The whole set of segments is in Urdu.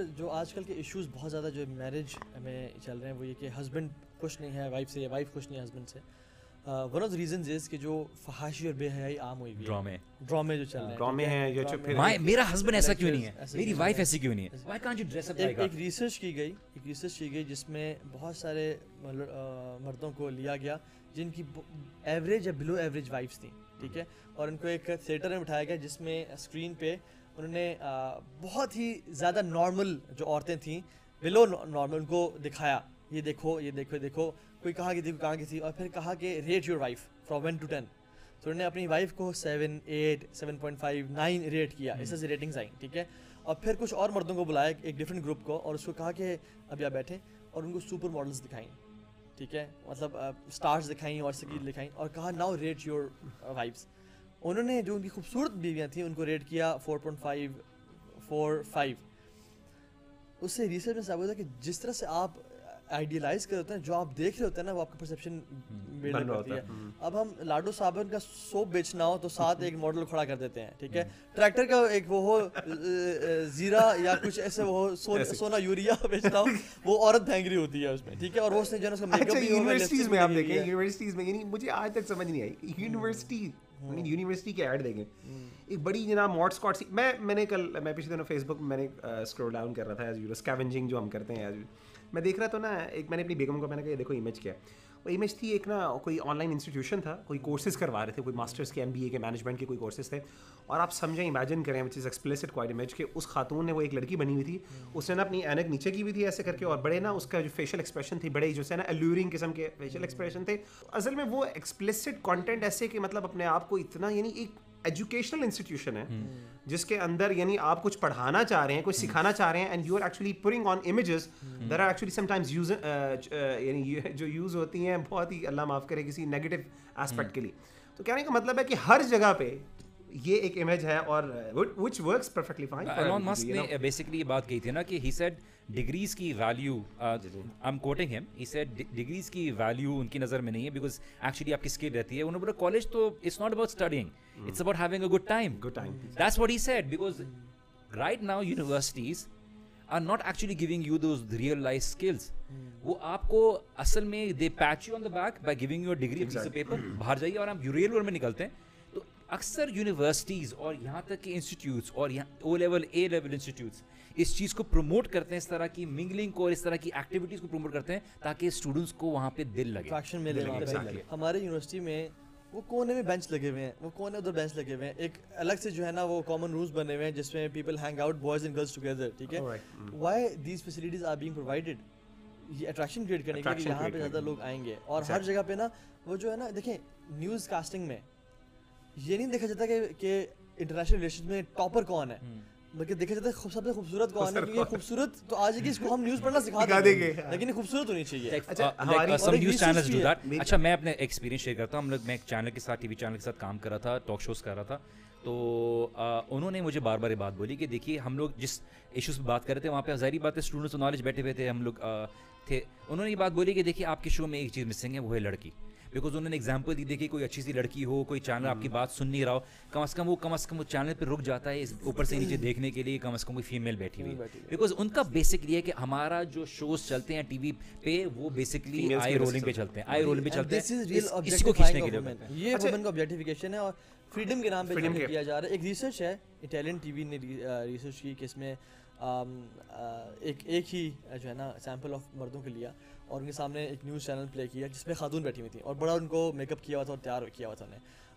پر جو آج کل کے ایشوز بہت زیادہ جو میرج میں چل رہے ہیں وہ یہ کہ ہسبینڈ خوش نہیں ہے وائف سے یا وائف خوش نہیں ہے ہسبینڈ سے. ون آف دا ریزنز از کہ جو فحاشی اور بے حیائی عام ہوئی ہوئی ہے, ڈرامے جو چل رہے ہیں, ڈرامے ہیں یا جو پھر میرا ہسبینڈ ایسا کیوں نہیں ہے, میری وائف ایسی کیوں نہیں ہے, why can't you dress up like her. ایک ریسرچ کی گئی جس میں بہت سارے مردوں کو لیا گیا جن کی ایوریج یا بلو ایوریج وائفس تھیں, ٹھیک ہے, اور ان کو ایک تھیٹر میں بٹھایا گیا جس میں اسکرین پہ انہوں نے بہت ہی زیادہ نارمل جو عورتیں تھیں بلو نارمل ان کو دکھایا, یہ دیکھو یہ دیکھو یہ دیکھو, کوئی کہاں کی تھی کوئی کہاں کی تھی, اور پھر کہا کہ rate your wife from 1 to 10. تو انہوں نے اپنی وائف کو 7, 8, 7.5, 9 ریٹ کیا, اس سے ریٹنگز آئیں, ٹھیک ہے. اور پھر کچھ اور مردوں کو بلایا ایک ڈفرینٹ گروپ کو, اور اس کو کہا کہ اب آپ بیٹھیں, اور ان کو سپر ماڈلس دکھائیں, ٹھیک ہے, مطلب اسٹارز دکھائیں اور سکیل دکھائیں, اور کہا ناؤ ریٹ یور وائفس. انہوں نے جو ان کی خوبصورت بیویاں تھیں ان کو ریٹ کیا 4.5, 4, 5. اس سے ریسرچ میں ثابت ہوتا ہے کہ جس طرح سے آپ آئیڈیلائز کر ہوتے ہیں, جو آپ دیکھ رہے ہوتے ہیں نا, وہ آپ کا پرسیپشن بلڈ اپ کرتی ہے. اب ہم لاڈو صابن کا سوپ بیچنا ہو تو ساتھ ایک ماڈل کھڑا کر دیتے ہیں, ٹھیک ہے, ٹریکٹر کا ایک وہ ہو زیرا یا کچھ ایسے وہ سونا یوریا بیچنا ہو, وہ عورت بھینگری ہوتی ہے اس میں, ٹھیک ہے, اور وہ اس نے جو ہے اس کا میک اپ بھی یونیورسٹیز میں آپ دیکھیں, یونیورسٹیز میں یعنی مجھے آج تک سمجھ نہیں آئی یونیورسٹی کی ایڈ دیکھیں, ایک بڑی جناب ماڈ اسکواڈ سی. میں نے کل میں پچھلے دنوں فیس بک میں نے اسکرول ڈاؤن کر رہا تھا ایز یو اسکیونجنگ جو ہم کرتے ہیں, میں دیکھ رہا تھا نا, ایک میں نے اپنی بیگم کو میں نے کہا یہ دیکھو امیج کیا ہے, وہ امیج تھی ایک نا کوئی آن لائن انسٹیٹیوشن تھا, کوئی کورسز کروا رہے تھے, کوئی ماسٹرس کے MBA کے مینجمنٹ کے کوئی کورسز تھے, اور آپ سمجھیں امیجن کریں وچ از ایکسپلیسٹ کوائٹ امیج کہ اس خاتون نے, وہ ایک لڑکی بنی ہوئی تھی, اس نے نا اپنی اینک نیچے کی ہوئی تھی ایسے کر کے, اور بڑے نا اس کا جو فیشیل ایکسپریشن تھی, بڑے جو ہے نا الورنگ قسم کے فیشیل ایکسپریشن تھے. اصل میں وہ ایکسپلیسٹ کانٹینٹ ایسے کہ مطلب اپنے آپ کو اتنا, یعنی ایک ایجوکیشنل انسٹیٹیوشن ہے جس کے اندر یعنی آپ کچھ پڑھانا چاہ رہے ہیں, کچھ سکھانا چاہ رہے ہیں, and you are actually putting on images that are actually sometimes use, یعنی جو یوز ہوتی ہیں بہت ہی اللہ معاف کرے کسی نیگیٹو ایسپیکٹ کے لیے. تو کہنے کا مطلب ہے کہ ہر جگہ پہ یہ ایک امیج ہے, اور which works perfectly fine. Elon Musk نے بیسیکلی یہ بات کہی تھی نا کہ he said ڈگریز کی value, I'm quoting him, he said degrees کی ویلیو ان کی نظر میں نہیں ہے because actually آپ کی اسکل رہتی ہے. انہوں نے بولا کالج تو it's not about studying, it's about having a good time. That's what he said, because right now universities are not actually giving you those real life skills. وہ آپ کو اصل میں they pat you on the back by giving you a degree, a piece of paper, باہر جائیے اور آپ ریئل ورلڈ میں نکلتے ہیں. تو اکثر یونیورسٹیز اور یہاں تک کہ انسٹیٹیوٹس اور یہاں او لیول اے لیول انسٹیٹیوٹس اس چیز کو پروموٹ کرتے ہیں, اس طرح کی منگلنگ کو اور اس طرح کی ایکٹیویٹیز کو پروموٹ کرتے ہیں تاکہ اسٹوڈنٹس کو وہاں پہ دل لگے, اٹریکشن ملے. ہمارے یونیورسٹی میں وہ کونے میں بینچ لگے ہوئے ہیں, وہ کونے ادھر بینچ لگے ہوئے ہیں, ایک الگ سے جو ہے نا وہ کامن رومز بنے ہوئے ہیں جس میں people hang out, boys and girls together, ٹھیک ہے. Why these facilities are being provided, یہ اٹریکشن کریٹ کرنے کے لیے یہاں پہ زیادہ لوگ آئیں گے. اور ہر جگہ پہ نا وہ جو ہے نا, دیکھیں نیوز کاسٹنگ میں یہ نہیں دیکھا جاتا کہ انٹرنیشنل ریلیشن میں ٹاپر کون ہے, بلکہ دیکھا جاتا ہے سب سے خوبصورت کون ہے, کیونکہ خوبصورت تو آج کی اس کو ہم نیوز پڑھنا سکھا دیں گے, لیکن یہ خوبصورت ہونی چاہیے. اچھا میں اپنے ایکسپیرینس شیئر کرتا ہوں. میں ایک چینل کے ساتھ, ٹی وی چینل کے ساتھ کام کر رہا تھا, ٹاک شوز کر رہا تھا, تو انہوں نے مجھے بار بار یہ بات بولی کہ دیکھیے ہم لوگ جس ایشوز پہ بات کر رہے تھے وہاں پہ ظاہری بات ہے اسٹوڈنٹس نالج بیٹھے ہوئے تھے, ہم لوگ تھے. انہوں نے یہ بات بولی کہ دیکھیے آپ کے شو میں ایک چیز مسنگ ہے, وہ ہے لڑکی. بیکاز انہوں نے ایگزامپل دی, دیکھیے کوئی اچھی سی لڑکی ہو, کوئی چینل آپ کی بات سن نہیں رہا ہو, کم از کم وہ چینل پہ رک جاتا ہے اوپر سے نیچے دیکھنے کے لیے, کم از کم کوئی فیمیل بیٹھی ہوئی. بیکاز ان کا بیسکلی ہے کہ ہمارا جو شوز چلتے ہیں ٹی وی پہ وہ بیسکلی آئی رولنگ پہ چلتے ہیں, آئی رولنگ پہ چلتے ہیں, اس کو کھینچنے کے لیے. یہ وومن کا آبجیکٹیفیکیشن ہے اور فریڈم کے نام پہ کیا جا رہا ہے. ایک ریسرچ ہے, اٹیلین ٹی وی نے ریسرچ کی کہ اس میں ایک ہی جو ہے نا سیمپل آف مردوں کے لیا اور ان کے سامنے ایک نیوز چینل پلے کیا جس میں خاتون بیٹھی ہوئی تھی, اور بڑا ان کو میک اپ کیا ہوا تھا اور تیار کیا ہوا تھا.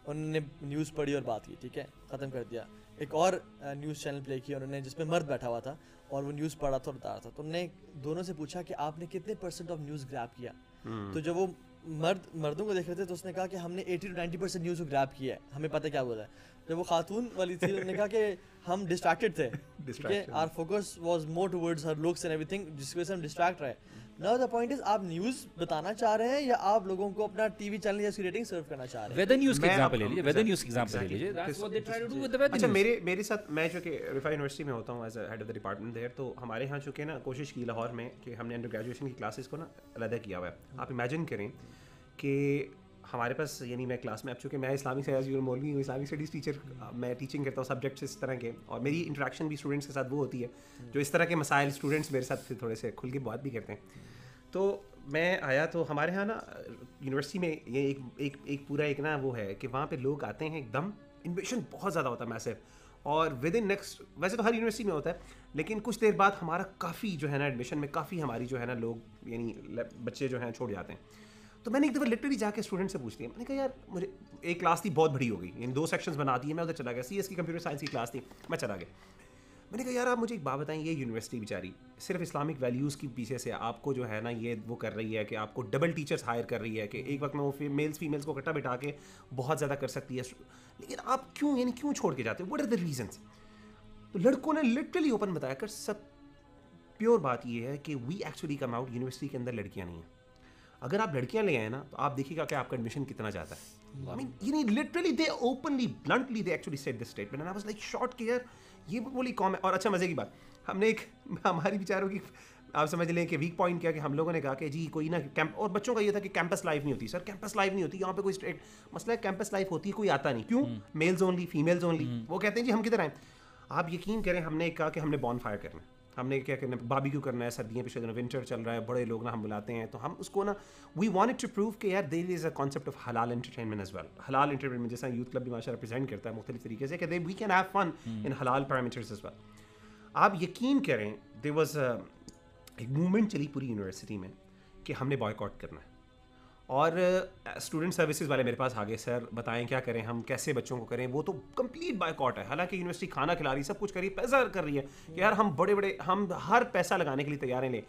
انہوں نے نیوز پڑھی اور بات کی, ٹھیک ہے, ختم کر دیا. ایک اور نیوز چینل پلے کیا انہوں نے جس میں مرد بیٹھا ہوا تھا اور وہ نیوز پڑھ رہا تھا اور بتا رہا تھا. تو انہوں نے دونوں سے پوچھا کہ آپ نے کتنے % آف نیوز گریب کیا. تو جب وہ مردوں کو دیکھ رہے تھے تو اس نے کہا کہ ہم نے 80 to 90% نیوز کو گریب کیا ہے, ہمیں پتہ کیا ہوا ہے. جب وہ خاتون والی تھی انہوں نے کہا کہ ہم ڈسٹریکٹڈ تھے, ٹھیک ہے, are focus was more towards Hare looks and every thing, جس کی وجہ سے ہم ڈسٹریکٹ رہے. ناؤ دا پوائنٹ از آپ نیوز بتانا چاہ رہے ہیں یا آپ لوگوں کو اپنا ٹی وی چینل یا اس کی ریٹنگ سرو کرنا چاہ رہے ہیں. ویدر نیوز کی ایگزامپل لے لیجیے, ویدر نیوز کی ایگزامپل لے لیجیے. That's what they try to do with the weather news. اچھا میرے ساتھ, میں جو کہ رفا یونیورسٹی میں ہوتا ہوں as a head of the department there, تو ہمارے یہاں چونکہ نا کوشش کی لاہور میں کہ ہم نے انڈر گریجویشن کی کلاسز کو نا علیحدہ کیا ہوا ہے. آپ امیجن کریں کہ ہمارے پاس یعنی میں کلاس میں اب چونکہ میں اسلامک اسٹڈیز مولوی ہوں, اسلامک اسٹڈیز ٹیچر, میں ٹیچنگ کرتا ہوں سبجیکٹس اس طرح کے, اور میری انٹریکشن بھی اسٹوڈنٹس کے ساتھ وہ ہوتی ہے جو اس طرح کے مسائل اسٹوڈنٹس میرے ساتھ پھر تھوڑے سے کھل کے بات بھی کرتے ہیں. تو میں آیا تو ہمارے یہاں نا یونیورسٹی میں یہ ایک پورا ایک نا وہ ہے کہ وہاں پہ لوگ آتے ہیں, ایک دم انویشن بہت زیادہ ہوتا ہے میسو, اور ود ان نیکسٹ, ویسے تو ہر یونیورسٹی میں ہوتا ہے لیکن کچھ دیر بعد ہمارا کافی جو ہے نا ایڈمیشن میں کافی ہماری جو ہے نا لوگ یعنی بچے جو ہیں چھوڑ جاتے ہیں. تو میں نے ایک دفعہ لٹرلی جا کے اسٹوڈنٹ سے پوچھ لیا, میں نے کہا یار مجھے ایک کلاس تھی بہت بڑی ہو گئی, یعنی 2 سیکشنز بنا دیے, میں ادھر چلا گیا, CS کی کمپیوٹر سائنس کی کلاس تھی, میں چلا گیا. میں نے کہا یار آپ مجھے ایک بات بتائیں, یہ یونیورسٹی بیچاری صرف اسلامک ویلیوز کی پیچھے سے آپ کو جو ہے نا یہ وہ کر رہی ہے کہ آپ کو ڈبل ٹیچرس ہائر کر رہی ہے کہ ایک وقت میں وہ فیمیلس کو اکٹھا بٹھا کے بہت زیادہ کر سکتی ہے, لیکن آپ کیوں چھوڑ کے جاتے ہو, واٹ آر دا ریزنس. تو لڑکوں نے لٹرلی اوپن بتایا کر سب پیور بات یہ ہے کہ we actually come out, university کے اندر لڑکیاں نہیں ہیں. اگر آپ لڑکیاں لے آئے نا تو آپ دیکھیے گا کہ آپ کا ایڈمیشن کتنا جاتا ہے. I mean, you know, literally they openly, bluntly, they actually said this statement and I was like shocked کہ یار یہ بولی قوم ہے. اور اچھا مزے کی بات, ہم نے ایک ہماری بیچاروں کی آپ سمجھ لیں کہ ویک پوائنٹ کیا کہ ہم لوگوں نے کہا کہ جی کوئی نا کیمپ, اور بچوں کا یہ تھا کہ کیمپس لائف نہیں ہوتی. سر کیمپس لائف نہیں ہوتی یہاں پہ, کوئی اسٹریٹ مسئلہ ہے, کیمپس لائف ہوتی ہے کوئی آتا نہیں, کیوں, میلز اونلی, فیمیلز اونلی. وہ کہتے ہیں جی ہم کدھر آئیں. آپ یقین کریں ہم نے کہا کہ ہم نے بون فائر کرنا ہے, ہم نے کیا کرنا ہے, باربیکیو کرنا ہے, سردیاں پچھلے دنوں ونٹر چل رہا ہے, بڑے لوگ نا ہم بلاتے ہیں, تو ہم اس کو نا وی وانٹڈ ٹو پروو کہ یار دیر از اے کانسیپٹ آف حلال انٹرٹینمنٹ ایز ویل. حلال انٹرٹینمنٹ جیسا یوتھ کلب بھی ماشاء اللہ ریپرزینٹ کرتا ہے مختلف طریقے سے کہ وی کین ہیو فن ان حلال پیرامیٹرز ایز ویل. آپ یقین کریں دیر واز ایک موومنٹ چلی پوری یونیورسٹی میں کہ ہم نے بائیکاٹ کرنا ہے, اور اسٹوڈنٹ سروسز والے میرے پاس آ گئے, سر بتائیں کیا کریں ہم, کیسے بچوں کو کریں. وہ تو کمپلیٹ بائیکاٹ ہے, حالانکہ یونیورسٹی کھانا کھلا رہی, سب کچھ کر رہی ہے, پیسہ کر رہی ہے کہ یار ہم بڑے ہم ہر پیسہ لگانے کے لیے تیار ہیں. لیں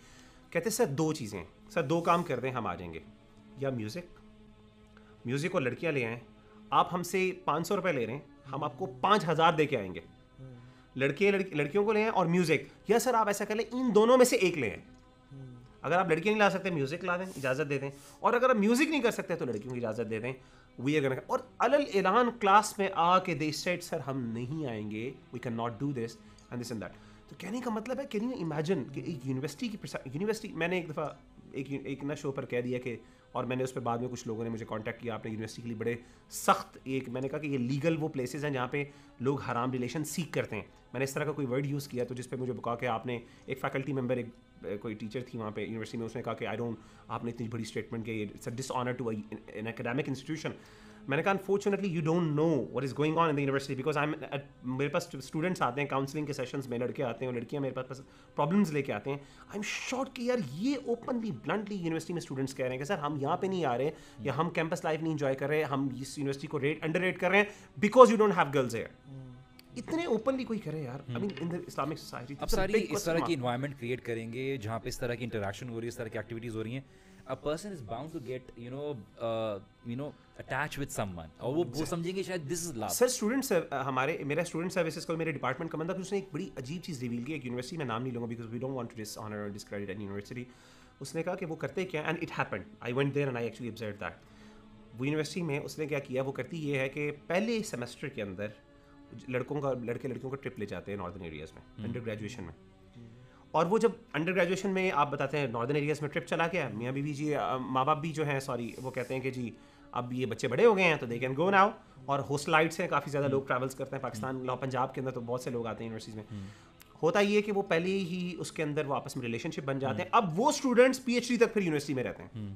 کہتے سر 2 چیزیں, سر 2 کام کر دیں ہم آ جائیں گے, یا میوزک اور لڑکیاں لے آئیں. آپ ہم سے 500 روپے لے رہے ہیں, ہم آپ کو 5000 دے کے آئیں گے. لڑکیوں کو لے آئیں اور میوزک, یا سر آپ ایسا کر لیں ان دونوں میں سے ایک لے آئیں. اگر آپ لڑکیاں نہیں لا سکتے میوزک لا دیں, اجازت دے دیں, اور اگر آپ میوزک نہیں کر سکتے تو لڑکیوں کی اجازت دے دیں. وی آر گونا, اور علل اعلان کلاس میں آ کے دے سیڈ سر ہم نہیں آئیں گے, we can not do this and this and that. تو کہنے کا مطلب ہے, کین یو امیجن کہ ایک یونیورسٹی میں نے ایک دفعہ ایک نا شو پر کہہ دیا کہ, اور میں نے اس پہ بعد میں کچھ لوگوں نے مجھے کانٹیکٹ کیا, آپ نے یونیورسٹی کے لیے بڑے سخت ایک, میں نے کہا کہ یہ لیگل وہ پلیسز ہیں جہاں پہ لوگ حرام ریلیشن سیکھ کرتے ہیں. میں نے اس طرح کا کوئی ورڈ یوز کیا تو جس پہ مجھے کہا کہ آپ نے, ایک فیکلٹی ممبر, ایک کوئی ٹیچر تھی وہاں پہ یونیورسٹی میں, اس نے کہا کہ آپ نے اتنی بڑی اسٹیٹمنٹ کی, it's a dishonour to an academic institution. میں نے کہا unfortunately you don't know what is going on in the university, because میرے پاس اسٹوڈنٹس آتے ہیں کاؤنسلنگ کے سیشنس میں, لڑکے آتے ہیں اور لڑکیاں میرے پاس پرابلمس لے کے آتے ہیں. آئی ایم شاک کہ یار یہ اوپنلی بلنٹلی یونیورسٹی میں اسٹوڈنٹس کہہ رہے ہیں کہ سر ہم یہاں پہ نہیں آ رہے, یا ہم کیمپس لائف نہیں انجوائے کر رہے, ہم اس یونیورسٹی کو انڈر ریٹ کر رہے ہیں because you don't have girls here. اتنے اوپنلی کوئی کرے یار, آئی مین ان دی اسلامک سوسائٹی. اب ساری اس طرح کی انوائرمنٹ کریٹ کریں گے جہاں پہ اس طرح کی انٹریکشن ہو رہی ہے, اس طرح کی ایکٹیویٹیز ہو رہی ہیں, a person is bound to get attached with someone, اور وہ سمجھیں گے شاید this is love. Sir students میرا اسٹوڈنٹ سروسز کو میرے ڈپارٹمنٹ کا بندہ, اس نے ایک بڑی عجیب چیز ریویل کی. ایک یونیورسٹی میں نام نہیں لوں گا because we don't want to dishonour اور ڈسکریڈٹ اینی یونیورسٹی. اس نے کہا کہ وہ کرتے کیا, and it happened, I went there and I actually observed that. وہ یونیورسٹی میں اس نے کیا کیا, وہ کرتی یہ ہے کہ پہلے سیمسٹر کے اندر لڑکیوں کو ٹرپ لے جاتے ہیں ناردرن ایریاز میں انڈر گریجویشن میں. اور وہ جب انڈر گریجویشن میں آپ بتاتے ہیں ناردرن ایریاز میں ٹرپ چلا گیا, میاں بیوی جی, ماں باپ بھی جو ہیں وہ کہتے ہیں کہ جی اب یہ بچے بڑے ہو گئے ہیں تو دے کین گو ناؤ. اور ہاسٹلائٹس ہیں, کافی زیادہ لوگ ٹریولس کرتے ہیں پاکستان, پنجاب کے اندر تو بہت سے لوگ آتے ہیں یونیورسٹیز میں. ہوتا یہ کہ وہ پہلے ہی اس کے اندر وہ آپس میں ریلیشن شپ بن جاتے ہیں. اب وہ اسٹوڈنٹس PhD تک پھر یونیورسٹی میں رہتے ہیں.